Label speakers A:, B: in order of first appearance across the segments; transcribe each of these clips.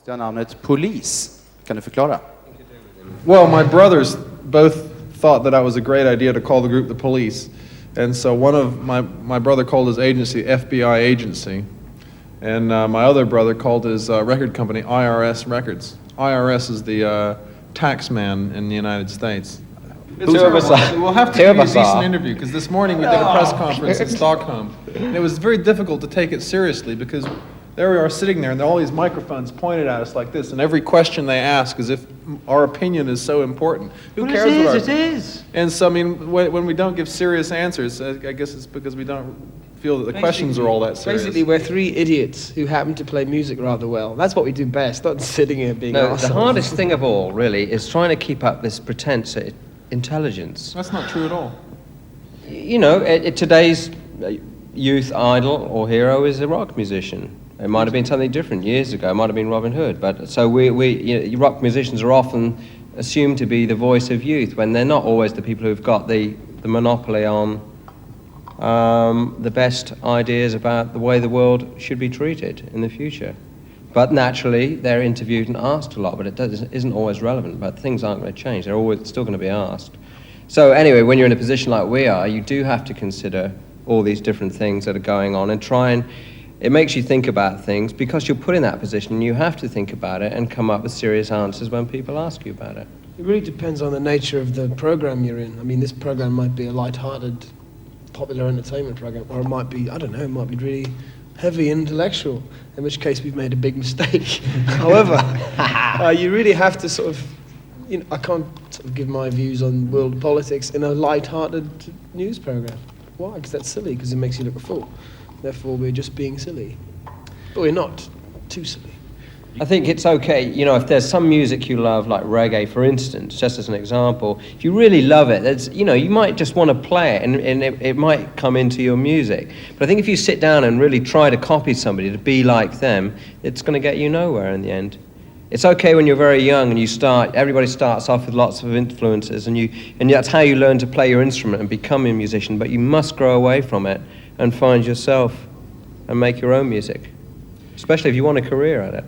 A: konstiga namnet Polis. Kan du förklara?
B: Well, my brothers both thought that it was a great idea to call the group the Police. And so one of my brother called his agency FBI Agency. And my other brother called his record company IRS Records. IRS is the tax man in the United States. We'll have to give you a decent interview, because this morning we did a press conference in Stockholm. And it was very difficult to take it seriously, because there we are sitting there and all these microphones pointed at us like this, and every question they ask is if our opinion is so important. Who cares what our...
C: It is.
B: And so, I mean, when we don't give serious answers, I guess it's because we don't feel that the questions are all that serious.
D: Basically, we're three idiots who happen to play music rather well. That's what we do best, not sitting here being
C: No,
D: arseholes.
C: the hardest thing of all, really, is trying to keep up this pretense at intelligence.
B: That's not true at all.
C: You know, today's youth idol or hero is a rock musician. It might have been something different years ago. It might have been Robin Hood. But so rock musicians are often assumed to be the voice of youth when they're not always the people who've got the monopoly on the best ideas about the way the world should be treated in the future. But naturally, they're interviewed and asked a lot, but it isn't always relevant. But things aren't going to change. They're always still going to be asked. So anyway, when you're in a position like we are, you do have to consider all these different things that are going on and try and... It makes you think about things because you're put in that position. You have to think about it and come up with serious answers when people ask you about it.
D: It really depends on the nature of the program you're in. I mean, this program might be a light-hearted, popular entertainment program, or it might be, I don't know, it might be really heavy intellectual, in which case we've made a big mistake. However, you really have to sort of, you know, I can't sort of give my views on world politics in a light-hearted news program. Why? Because that's silly, because it makes you look a fool. Therefore, we're just being silly. But we're not too silly.
C: I think it's okay, you know, if there's some music you love, like reggae, for instance, just as an example, if you really love it, you know, you might just want to play it, and it might come into your music. But I think if you sit down and really try to copy somebody, to be like them, it's going to get you nowhere in the end. It's okay when you're very young and everybody starts off with lots of influences, and that's how you learn to play your instrument and become a musician, but you must grow away from it and find yourself and make your own music, especially if you want a career at it.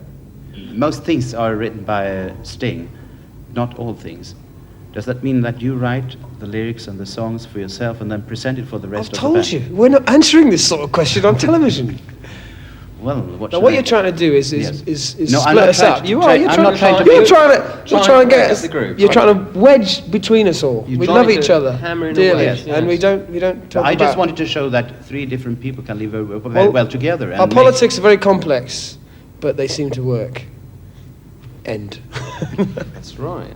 E: Most things are written by Sting, not all things. Does that mean that you write the lyrics and the songs for yourself and then present it for the rest of the band?
D: I've told you, we're not answering this sort of question on television.
E: Well,
D: what you're trying to do is split us up. You're trying to wedge between us all. We love each other dearly, and we don't talk
E: I
D: about...
E: just wanted to show that three different people can live very well together.
D: Our politics are very complex, but they seem to work. End.
C: That's right.